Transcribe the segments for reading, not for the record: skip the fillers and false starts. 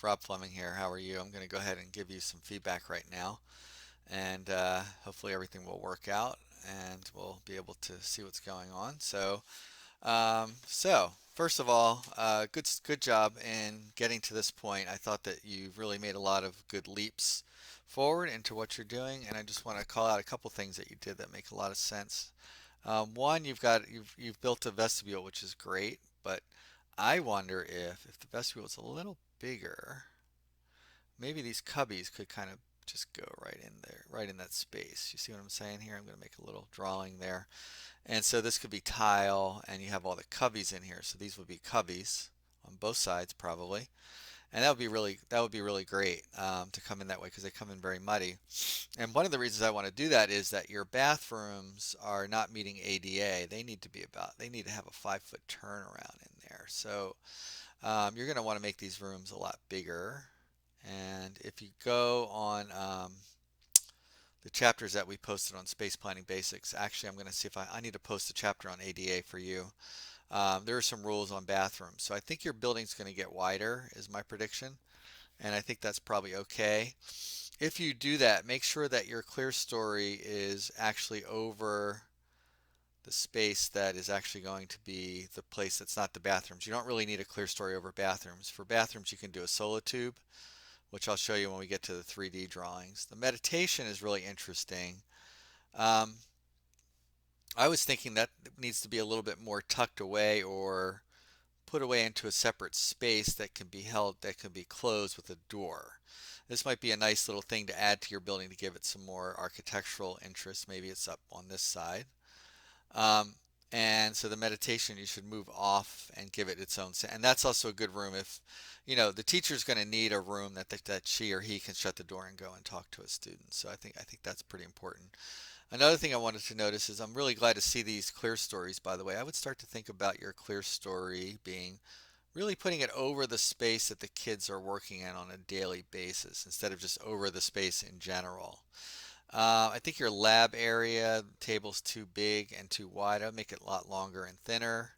It's Rob Fleming here. How are you? I'm going to go ahead and give you some feedback right now, and hopefully everything will work out, and we'll be able to see what's going on. So first of all, good job in getting to this point. I thought that you've really made a lot of good leaps forward into what you're doing, and I just want to call out a couple things that you did that make a lot of sense. One, you've built a vestibule, which is great, but I wonder if the vestibule is a little bigger, maybe these cubbies could kind of just go right in there, right in that space. You see what I'm saying here? I'm going to make a little drawing there. And so this could be tile, and you have all the cubbies in here. So these would be cubbies on both sides probably. And that would be really great to come in that way because they come in very muddy. And one of the reasons I want to do that is that your bathrooms are not meeting ADA. They need to have a 5 foot turnaround in there. So you're going to want to make these rooms a lot bigger. And if you go on the chapters that we posted on Space Planning Basics, actually, I'm going to see if I need to post a chapter on ADA for you. There are some rules on bathrooms. So I think your building's going to get wider, is my prediction. And I think that's probably okay. If you do that, make sure that your clear story is actually over the space that is actually going to be the place that's not the bathrooms. You don't really need a clear story over bathrooms. For bathrooms, you can do a solo tube, which I'll show you when we get to the 3D drawings. The meditation is really interesting. Um, I was thinking that needs to be a little bit more tucked away or put away into a separate space that can be held, that can be closed with a door. This might be a nice little thing to add to your building to give it some more architectural interest. Maybe it's up on this side. Um, and so the meditation you should move off and give it its own. And that's also a good room if, the teacher's going to need a room that she or he can shut the door and go and talk to a student. So I think that's pretty important. Another thing I wanted to notice is I'm really glad to see these clear stories, by the way. I would start to think about your clear story being really putting it over the space that the kids are working in on a daily basis instead of just over the space in general. I think your lab area table's too big and too wide. I'll make it a lot longer and thinner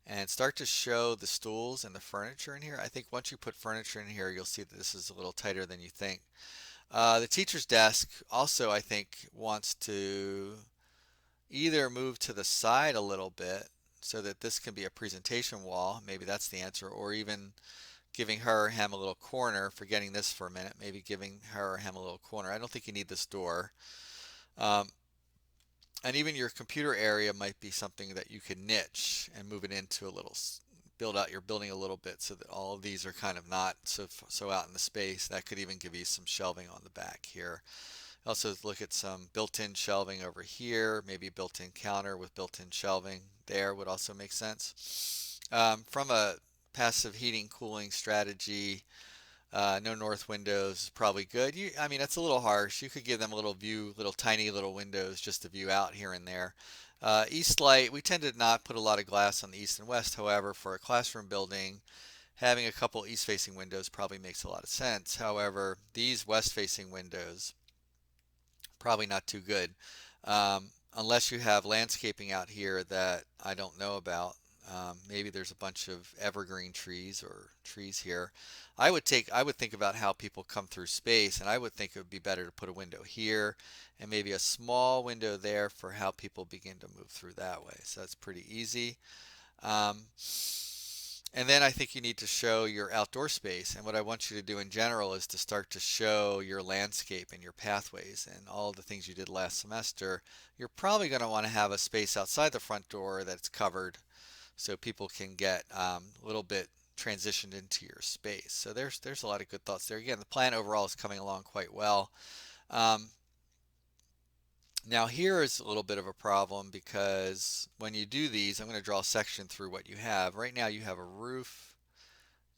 and start to show the stools and the furniture in here. I think once you put furniture in here, you'll see that this is a little tighter than you think. The teacher's desk also, I think, wants to either move to the side a little bit so that this can be a presentation wall. Maybe that's the answer. Or even giving her or him a little corner, forgetting this for a minute, maybe giving her or him a little corner. I don't think you need this door. Um, and even your computer area might be something that you can niche and move it into a little, build out your building a little bit so that all of these are kind of not so out in the space. That could even give you some shelving on the back here. Also look at some built-in shelving over here, maybe built-in counter with built-in shelving there would also make sense. From a passive heating cooling strategy, no north windows is probably good. I mean, it's a little harsh. You could give them a little view, little tiny little windows just to view out here and there. East light, we tend to not put a lot of glass on the east and west. However, for a classroom building, having a couple east-facing windows probably makes a lot of sense. However, these west-facing windows, probably not too good. Unless you have landscaping out here that I don't know about. Maybe there's a bunch of evergreen trees or trees here. I would think about how people come through space, and I would think it would be better to put a window here and maybe a small window there for how people begin to move through that way. So that's pretty easy. Um, and then I think you need to show your outdoor space. And what I want you to do in general is to start to show your landscape and your pathways and all the things you did last semester. You're probably going to want to have a space outside the front door that's covered so people can get a little bit transitioned into your space. So there's a lot of good thoughts there. Again, the plan overall is coming along quite well. Um, Now here is a little bit of a problem because when you do these, I'm going to draw a section through what you have. Right now you have a roof,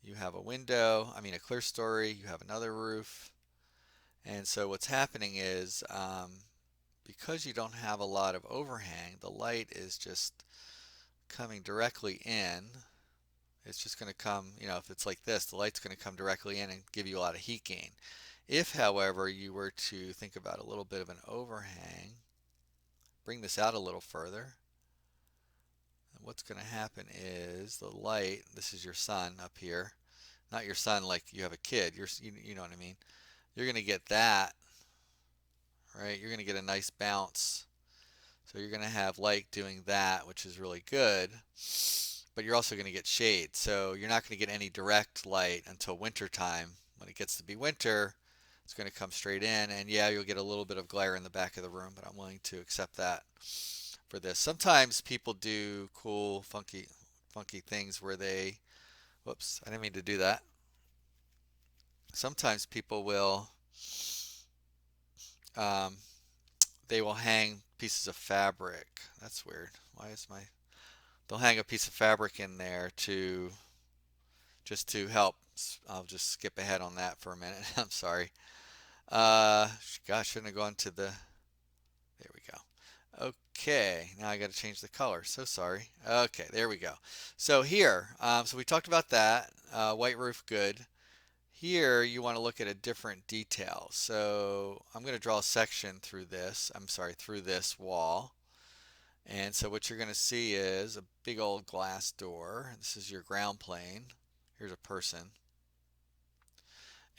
you have a window, I mean a clear story, you have another roof. And so what's happening is because you don't have a lot of overhang, the light is just coming directly in. It's just going to come, if it's like this, the light's going to come directly in and give you a lot of heat gain. If, however, you were to think about a little bit of an overhang, bring this out a little further, and what's going to happen is the light, this is your sun up here, Not your son like you have a kid. You know what I mean. You're gonna get that, right? You're gonna get a nice bounce. So you're gonna have light doing that, which is really good. But you're also gonna get shade. So you're not gonna get any direct light until winter time. When it gets to be winter, it's gonna come straight in, and yeah, you'll get a little bit of glare in the back of the room, but I'm willing to accept that for this. Sometimes people do cool, funky things where they, whoops, I didn't mean to do that. Sometimes people will, um, they will hang pieces of fabric. That's weird. Why is my, they'll hang a piece of fabric in there to, just to help. I'll just skip ahead on that for a minute. I'm sorry. Uh, Gosh, shouldn't have gone to the, there we go. Okay, now I got to change the color. So sorry. Okay, there we go. So here, so we talked about that. White roof, good. Here you want to look at a different detail. So I'm going to draw a section through this. I'm sorry, through this wall. And so what you're going to see is a big old glass door. This is your ground plane. Here's a person.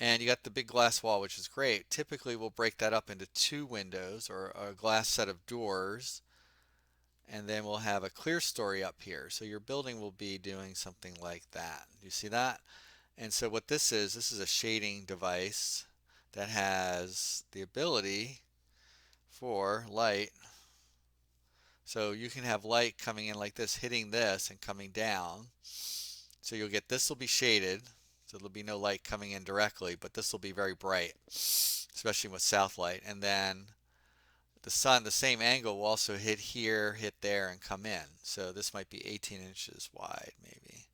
And you got the big glass wall, which is great. Typically we'll break that up into two windows or a glass set of doors. And then we'll have a clear story up here. So your building will be doing something like that. Do you see that? And so what this is a shading device that has the ability for light. So you can have light coming in like this, hitting this and coming down. So you'll get, this will be shaded, so there'll be no light coming in directly, but this will be very bright, especially with south light. And then the sun, the same angle, will also hit here, hit there, and come in. So this might be 18 inches wide, maybe.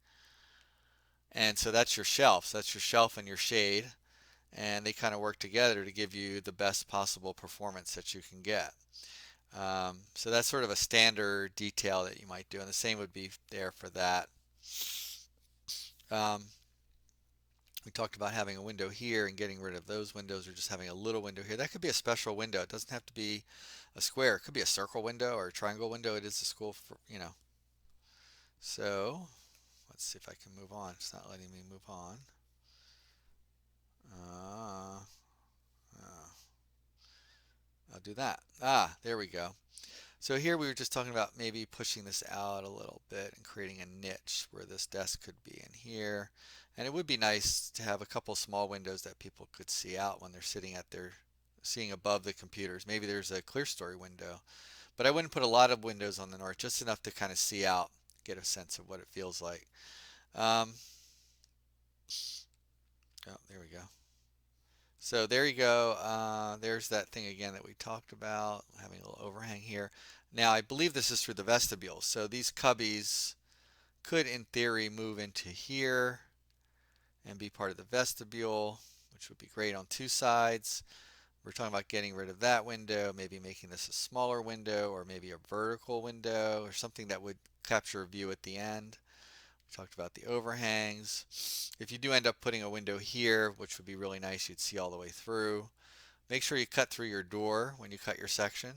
And so that's your shelf. So that's your shelf and your shade. And they kind of work together to give you the best possible performance that you can get. So that's sort of a standard detail that you might do. And the same would be there for that. Um, we talked about having a window here and getting rid of those windows or just having a little window here. That could be a special window. It doesn't have to be a square. It could be a circle window or a triangle window. It is a school for, you know. So let's see if I can move on. It's not letting me move on. Uh, uh, I'll do that. Ah, there we go. So here we were just talking about maybe pushing this out a little bit and creating a niche where this desk could be in here. And it would be nice to have a couple small windows that people could see out when they're sitting at their, seeing above the computers. Maybe there's a clear story window. But I wouldn't put a lot of windows on the north, just enough to kind of see out, get a sense of what it feels like. Um, oh, there we go. So there you go. There's that thing again that we talked about, having a little overhang here. Now I believe this is through the vestibule. So these cubbies could in theory move into here and be part of the vestibule, which would be great on two sides. We're talking about getting rid of that window, maybe making this a smaller window or maybe a vertical window or something that would capture a view at the end. We talked about the overhangs. If you do end up putting a window here, which would be really nice, you'd see all the way through. Make sure you cut through your door when you cut your section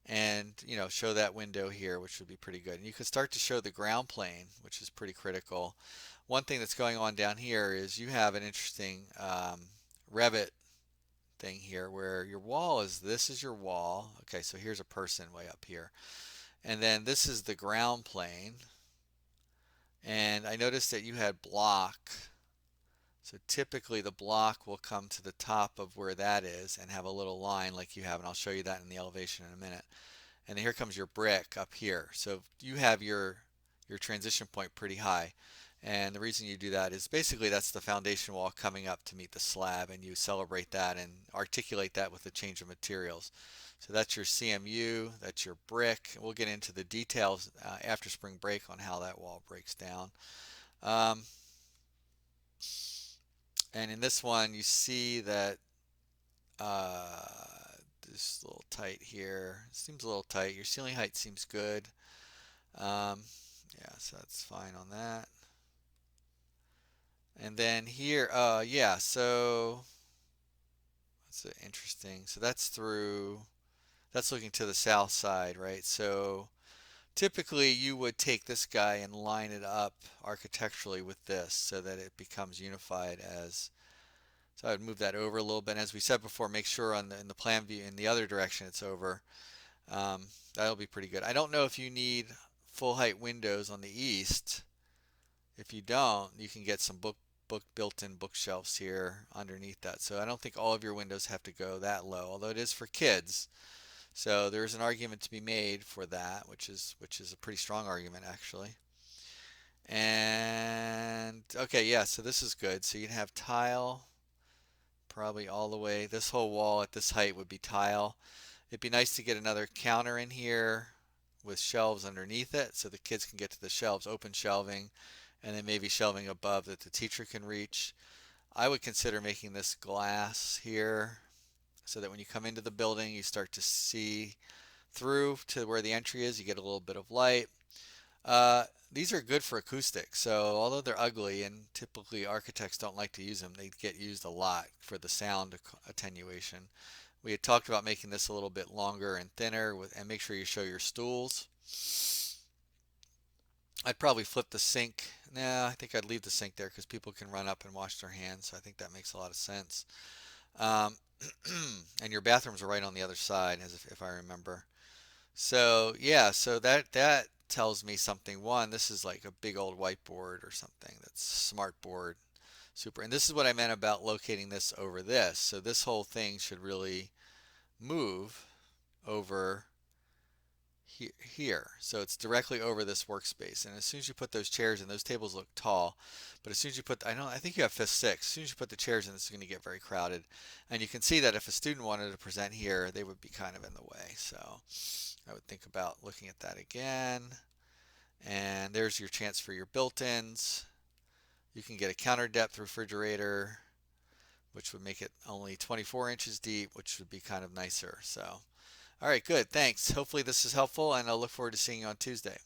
and show that window here, which would be pretty good. And you can start to show the ground plane, which is pretty critical. One thing that's going on down here is you have an interesting Revit thing here where your wall is, this is your wall. Okay, so here's a person way up here. And then this is the ground plane. And I noticed that you had block. So typically the block will come to the top of where that is and have a little line like you have, and I'll show you that in the elevation in a minute. And then here comes your brick up here. So you have your transition point pretty high. And the reason you do that is basically that's the foundation wall coming up to meet the slab, and you celebrate that and articulate that with the change of materials. So that's your CMU, that's your brick. We'll get into the details after spring break on how that wall breaks down. And in this one, you see that uh, this little tight here. It seems a little tight. Your ceiling height seems good. Yeah, so that's fine on that. And then here, yeah, so that's interesting. So that's through, that's looking to the south side, right? So Typically, you would take this guy and line it up architecturally with this so that it becomes unified as. So I would move that over a little bit. And as we said before, make sure in the plan view in the other direction it's over. That'll be pretty good. I don't know if you need full height windows on the east. If you don't, you can get some built-in bookshelves here underneath that. So I don't think all of your windows have to go that low, although it is for kids. So there's an argument to be made for that, which is a pretty strong argument actually. And okay, yeah, so this is good. So you'd have tile probably all the way. This whole wall at this height would be tile. It'd be nice to get another counter in here with shelves underneath it so the kids can get to the shelves, open shelving, and then maybe shelving above that the teacher can reach. I would consider making this glass here so that when you come into the building, you start to see through to where the entry is. You get a little bit of light. These are good for acoustics. So although they're ugly and typically architects don't like to use them, they get used a lot for the sound attenuation. We had talked about making this a little bit longer and thinner and make sure you show your stools. I'd probably flip the sink. Nah, I think I'd leave the sink there because people can run up and wash their hands. So I think that makes a lot of sense. Um, and your bathrooms are right on the other side, as if I remember. So yeah, so that tells me something. One, this is like a big old whiteboard or something. That's smart board, super. And this is what I meant about locating this over this. So this whole thing should really move over here. So it's directly over this workspace. And as soon as you put those chairs in, those tables look tall. But as soon as you put, I think you have fifth, sixth. As soon as you put the chairs in, this is going to get very crowded. And you can see that if a student wanted to present here, they would be kind of in the way. So I would think about looking at that again. And there's your chance for your built-ins. You can get a counter depth refrigerator, which would make it only 24 inches deep, which would be kind of nicer. So, all right, good. Thanks. Hopefully this is helpful, and I'll look forward to seeing you on Tuesday.